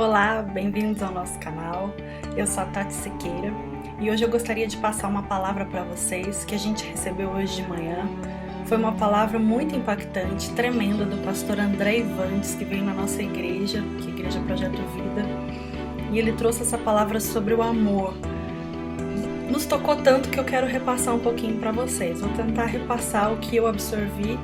Olá, bem-vindos ao nosso canal. Eu sou a Tati Siqueira e hoje eu gostaria de passar uma palavra para vocês que a gente recebeu hoje de manhã. Foi uma palavra muito impactante, tremenda, do pastor André Ivantes, que veio na nossa igreja, que é a Igreja Projeto Vida, e ele trouxe essa palavra sobre o amor. Nos tocou tanto que eu quero repassar um pouquinho para vocês. Vou tentar repassar o que eu absorvi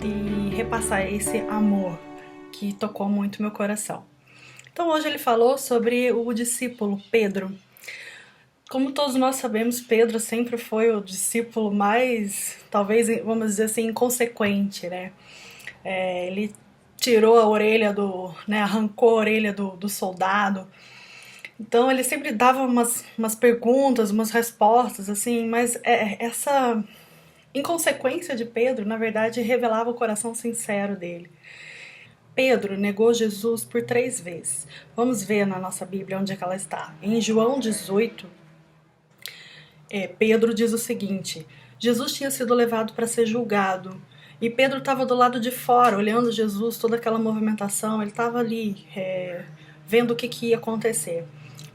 e repassar esse amor que tocou muito meu coração. Então hoje ele falou sobre o discípulo Pedro. Como todos nós sabemos, Pedro sempre foi o discípulo mais, talvez, vamos dizer assim, inconsequente, né? Ele tirou a orelha arrancou a orelha do soldado. Então ele sempre dava umas perguntas, umas respostas, assim, mas essa inconsequência de Pedro, na verdade, revelava o coração sincero dele. Pedro negou Jesus por 3 vezes. Vamos ver na nossa Bíblia onde é que ela está. Em João 18, Pedro diz o seguinte: Jesus tinha sido levado para ser julgado. E Pedro estava do lado de fora, olhando Jesus, toda aquela movimentação. Ele estava ali, vendo o que ia acontecer.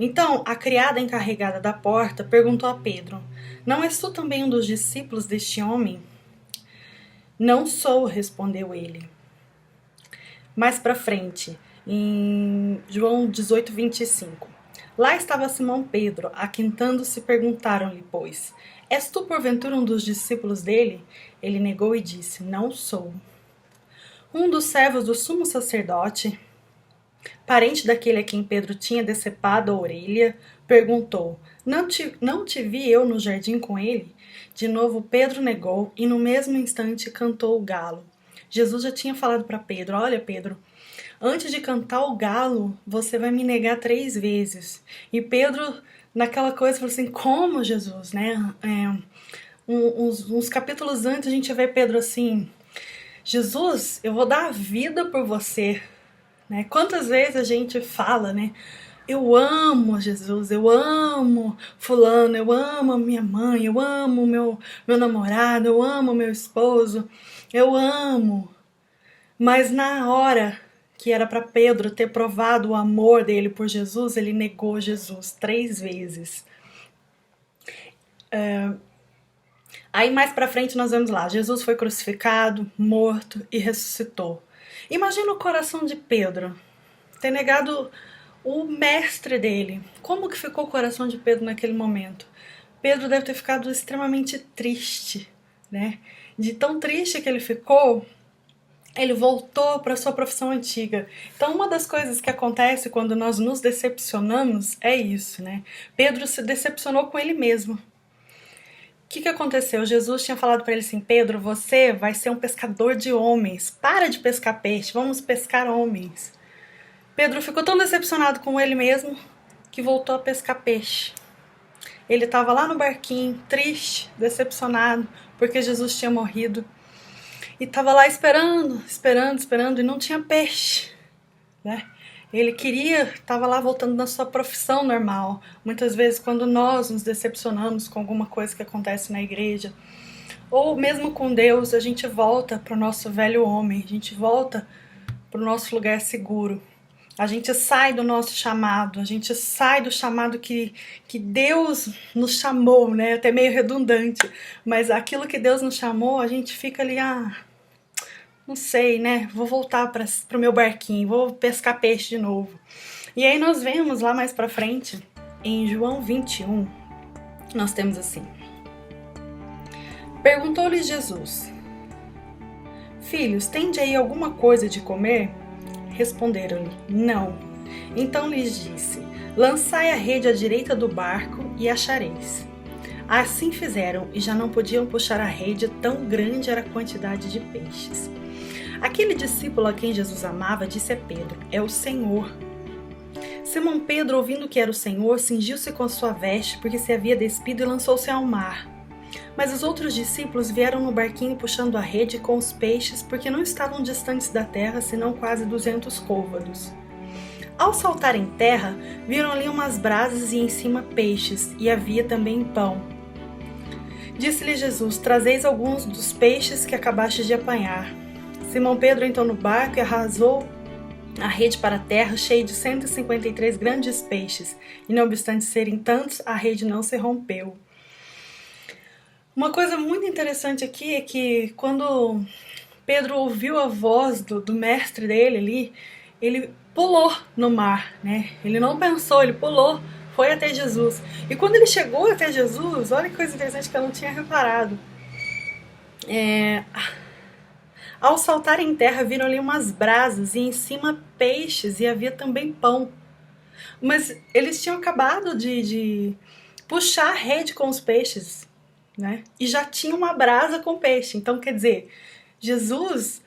Então, a criada encarregada da porta perguntou a Pedro: não és tu também um dos discípulos deste homem? Não sou, respondeu ele. Mais para frente, em João 18, 25. Lá estava Simão Pedro, aquintando-se, perguntaram-lhe, pois, és tu porventura um dos discípulos dele? Ele negou e disse, não sou. Um dos servos do sumo sacerdote, parente daquele a quem Pedro tinha decepado a orelha, perguntou, não te vi eu no jardim com ele? De novo Pedro negou e no mesmo instante cantou o galo. Jesus já tinha falado para Pedro, olha Pedro, antes de cantar o galo, você vai me negar 3 vezes. E Pedro, naquela coisa, falou assim, como Jesus, né? Uns capítulos antes a gente vê Pedro assim, Jesus, eu vou dar a vida por você. Né? Quantas vezes a gente fala, né? Eu amo Jesus, eu amo fulano, eu amo minha mãe, eu amo meu namorado, eu amo meu esposo, eu amo. Mas na hora que era para Pedro ter provado o amor dele por Jesus, ele negou Jesus 3 vezes. Aí mais para frente nós vemos lá, Jesus foi crucificado, morto e ressuscitou. Imagina o coração de Pedro ter negado o mestre dele. Como que ficou o coração de Pedro naquele momento? Pedro deve ter ficado extremamente triste, né? De tão triste que ele ficou, ele voltou para sua profissão antiga. Então, uma das coisas que acontece quando nós nos decepcionamos é isso, né? Pedro se decepcionou com ele mesmo. O que aconteceu? Jesus tinha falado para ele assim, Pedro, você vai ser um pescador de homens. Para de pescar peixe, vamos pescar homens. Pedro ficou tão decepcionado com ele mesmo que voltou a pescar peixe. Ele estava lá no barquinho, triste, decepcionado, porque Jesus tinha morrido. E estava lá esperando e não tinha peixe. Né? Ele estava lá voltando na sua profissão normal. Muitas vezes quando nós nos decepcionamos com alguma coisa que acontece na igreja, ou mesmo com Deus, a gente volta para o nosso velho homem, a gente volta para o nosso lugar seguro. A gente sai do nosso chamado, a gente sai do chamado que Deus nos chamou, né? Até meio redundante, mas aquilo que Deus nos chamou, a gente fica ali, não sei, né? Vou voltar para o meu barquinho, vou pescar peixe de novo. E aí nós vemos lá mais para frente, em João 21, nós temos assim. Perguntou-lhes Jesus, filhos, tende aí alguma coisa de comer? Responderam-lhe, não. Então lhes disse, lançai a rede à direita do barco e achareis. Assim fizeram e já não podiam puxar a rede, tão grande era a quantidade de peixes. Aquele discípulo a quem Jesus amava disse a Pedro, é o Senhor. Simão Pedro, ouvindo que era o Senhor, cingiu-se com a sua veste, porque se havia despido e lançou-se ao mar. Mas os outros discípulos vieram no barquinho puxando a rede com os peixes, porque não estavam distantes da terra, senão quase 200 côvados. Ao saltar em terra, viram ali umas brasas e em cima peixes, e havia também pão. Disse-lhe Jesus, trazeis alguns dos peixes que acabastes de apanhar. Simão Pedro entrou no barco e arrasou a rede para a terra, cheia de 153 grandes peixes, e não obstante serem tantos, a rede não se rompeu. Uma coisa muito interessante aqui é que quando Pedro ouviu a voz do mestre dele ali, ele pulou no mar, né? Ele não pensou, ele pulou, foi até Jesus. E quando ele chegou até Jesus, olha que coisa interessante que eu não tinha reparado. Ao saltar em terra, viram ali umas brasas e em cima peixes e havia também pão. Mas eles tinham acabado de puxar a rede com os peixes, né? E já tinha uma brasa com peixe. Então, quer dizer, Jesus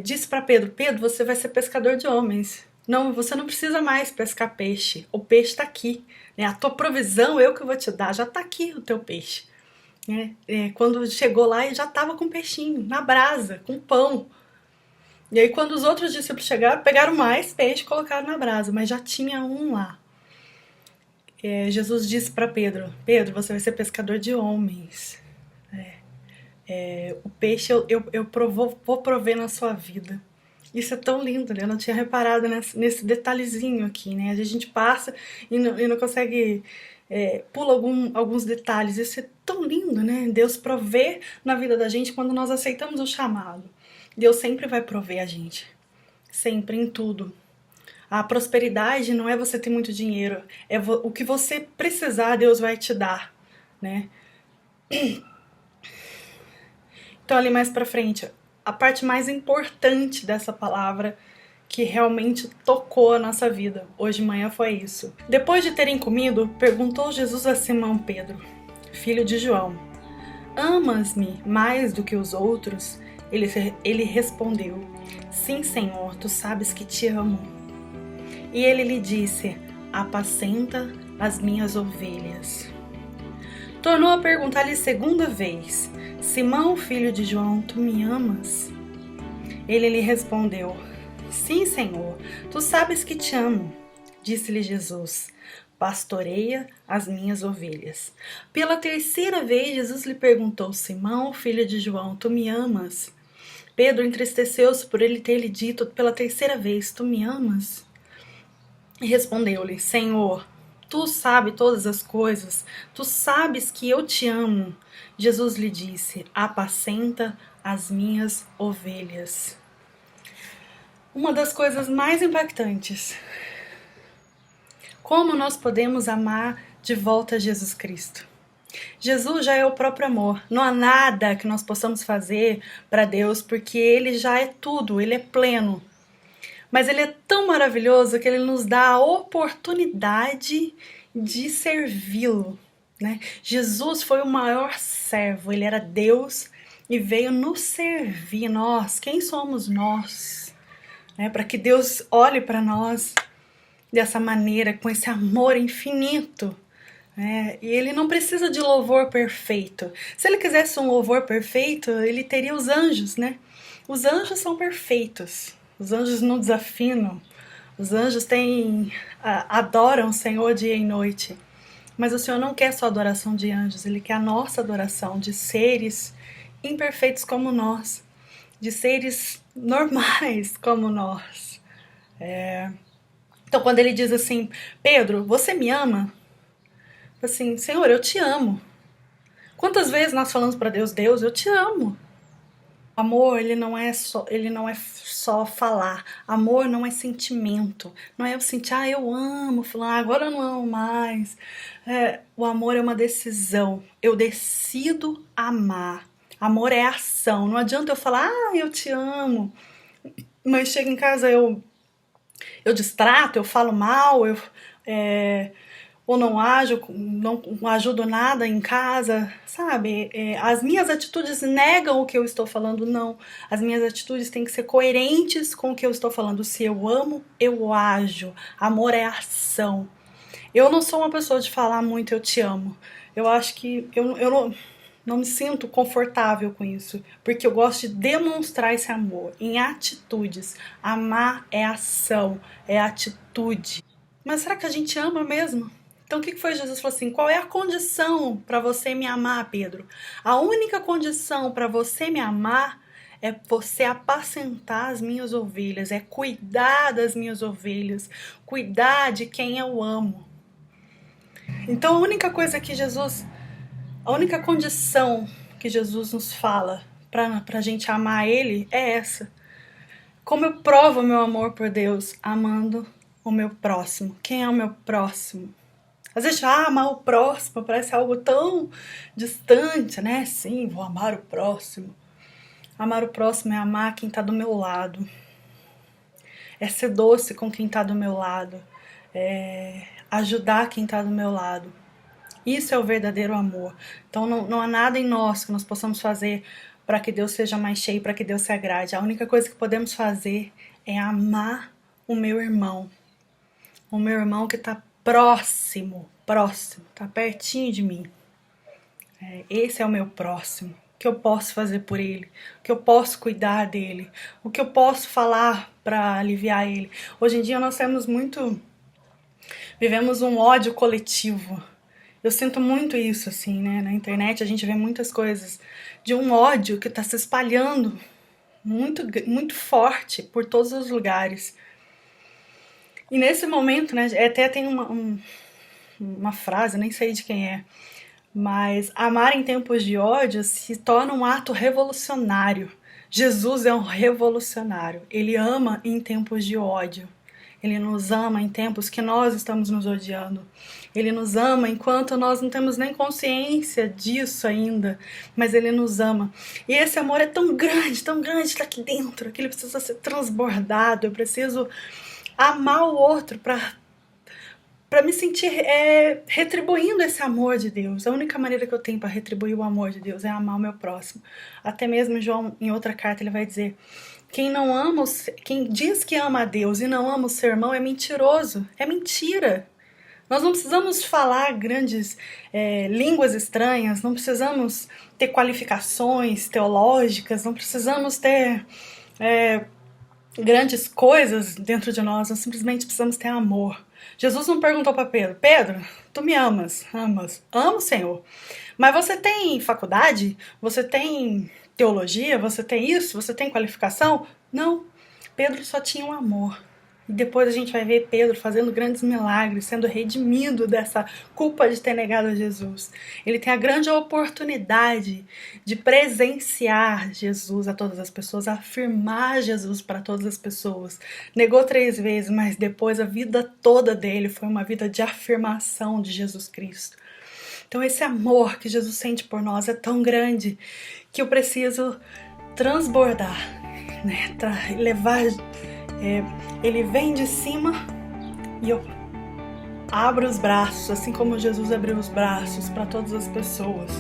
disse para Pedro: Pedro, você vai ser pescador de homens. Não, você não precisa mais pescar peixe. O peixe está aqui, né? A tua provisão eu que vou te dar. Já está aqui o teu peixe. Quando chegou lá, ele já estava com peixinho na brasa, com pão. E aí quando os outros discípulos chegaram, pegaram mais peixe e colocaram na brasa, mas já tinha um lá. Jesus disse para Pedro: Pedro, você vai ser pescador de homens. O peixe vou prover na sua vida. Isso é tão lindo, né? Eu não tinha reparado nesse detalhezinho aqui, né? A gente passa e não consegue... pula alguns detalhes. Isso é tão lindo, né? Deus provê na vida da gente quando nós aceitamos o chamado. Deus sempre vai prover a gente. Sempre, em tudo. A prosperidade não é você ter muito dinheiro. É o que você precisar, Deus vai te dar, né? Então, ali mais pra frente, a parte mais importante dessa palavra que realmente tocou a nossa vida hoje de manhã foi isso. Depois de terem comido, perguntou Jesus a Simão Pedro, filho de João: Amas-me mais do que os outros? Ele respondeu: Sim, Senhor, tu sabes que te amo. E ele lhe disse: Apacenta as minhas ovelhas. Tornou a perguntar-lhe segunda vez: Simão, filho de João, tu me amas? Ele lhe respondeu: Sim, Senhor, tu sabes que te amo. Disse-lhe Jesus: Pastoreia as minhas ovelhas. Pela terceira vez, Jesus lhe perguntou: Simão, filho de João, tu me amas? Pedro entristeceu-se por ele ter lhe dito pela terceira vez: Tu me amas? E respondeu-lhe: Senhor, tu sabes todas as coisas, tu sabes que eu te amo. Jesus lhe disse: Apacenta as minhas ovelhas. Uma das coisas mais impactantes: como nós podemos amar de volta Jesus Cristo? Jesus já é o próprio amor. Não há nada que nós possamos fazer para Deus, porque Ele já é tudo, Ele é pleno. Mas Ele é tão maravilhoso que Ele nos dá a oportunidade de servi-lo, né? Jesus foi o maior servo, Ele era Deus e veio nos servir. Nós, quem somos nós? Para que Deus olhe para nós dessa maneira, com esse amor infinito. E Ele não precisa de louvor perfeito. Se Ele quisesse um louvor perfeito, Ele teria os anjos, né? Os anjos são perfeitos. Os anjos não desafinam. Os anjos adoram o Senhor dia e noite. Mas o Senhor não quer só adoração de anjos. Ele quer a nossa adoração de seres imperfeitos como nós. De seres normais como nós. Então, quando Ele diz assim: Pedro, você me ama? Assim, Senhor, eu te amo. Quantas vezes nós falamos para Deus: Deus, eu te amo. Amor, ele não é só falar. Amor não é sentimento. Não é eu sentir: eu amo, fulano, agora eu não amo mais. O amor é uma decisão. Eu decido amar. Amor é ação. Não adianta eu falar: eu te amo, mas chego em casa, eu distrato, eu falo mal, ou não ajudo nada em casa, sabe? As minhas atitudes negam o que eu estou falando, não. As minhas atitudes têm que ser coerentes com o que eu estou falando. Se eu amo, eu ajo. Amor é ação. Eu não sou uma pessoa de falar muito eu te amo. Eu acho que eu não me sinto confortável com isso, porque eu gosto de demonstrar esse amor em atitudes. Amar é ação, é atitude. Mas será que a gente ama mesmo? Então o que foi? Jesus falou assim: qual é a condição para você me amar, Pedro? A única condição para você me amar é você apacentar as minhas ovelhas, é cuidar das minhas ovelhas, cuidar de quem eu amo. Então a única condição que Jesus nos fala pra gente amar Ele é essa. Como eu provo o meu amor por Deus? Amando o meu próximo. Quem é o meu próximo? Às vezes, amar o próximo parece algo tão distante, né? Sim, vou amar o próximo. Amar o próximo é amar quem tá do meu lado. É ser doce com quem tá do meu lado. É ajudar quem tá do meu lado. Isso é o verdadeiro amor. Então não há nada em nós que nós possamos fazer para que Deus seja mais cheio, para que Deus se agrade. A única coisa que podemos fazer é amar o meu irmão. O meu irmão que está próximo, está pertinho de mim. Esse é o meu próximo. O que eu posso fazer por ele? O que eu posso cuidar dele? O que eu posso falar para aliviar ele? Hoje em dia nós vivemos um ódio coletivo. Eu sinto muito isso, assim, né? Na internet a gente vê muitas coisas de um ódio que está se espalhando muito, muito forte por todos os lugares. E nesse momento, né? Até tem uma frase, nem sei de quem é, mas amar em tempos de ódio se torna um ato revolucionário. Jesus é um revolucionário. Ele ama em tempos de ódio. Ele nos ama em tempos que nós estamos nos odiando. Ele nos ama enquanto nós não temos nem consciência disso ainda, mas Ele nos ama. E esse amor é tão grande, está aqui dentro, que ele precisa ser transbordado. Eu preciso amar o outro para me sentir retribuindo esse amor de Deus. A única maneira que eu tenho para retribuir o amor de Deus é amar o meu próximo. Até mesmo João, em outra carta, ele vai dizer: quem diz que ama a Deus e não ama o seu irmão é mentiroso, é mentira. Nós não precisamos falar grandes línguas estranhas, não precisamos ter qualificações teológicas, não precisamos ter grandes coisas dentro de nós, nós simplesmente precisamos ter amor. Jesus não perguntou para Pedro: Pedro, tu me amas? Amo, Senhor. Mas você tem faculdade? Você tem teologia? Você tem isso? Você tem qualificação? Não. Pedro só tinha um amor. E depois a gente vai ver Pedro fazendo grandes milagres, sendo redimido dessa culpa de ter negado a Jesus. Ele tem a grande oportunidade de presenciar Jesus a todas as pessoas, afirmar Jesus para todas as pessoas. Negou 3 vezes, mas depois a vida toda dele foi uma vida de afirmação de Jesus Cristo. Então esse amor que Jesus sente por nós é tão grande que eu preciso transbordar, né? Levar... ele vem de cima e eu abro os braços, assim como Jesus abriu os braços para todas as pessoas.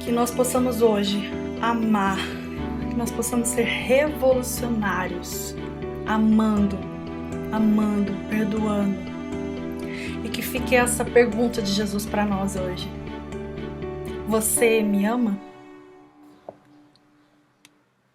Que nós possamos hoje amar, que nós possamos ser revolucionários, amando, perdoando. E que fique essa pergunta de Jesus para nós hoje: você me ama?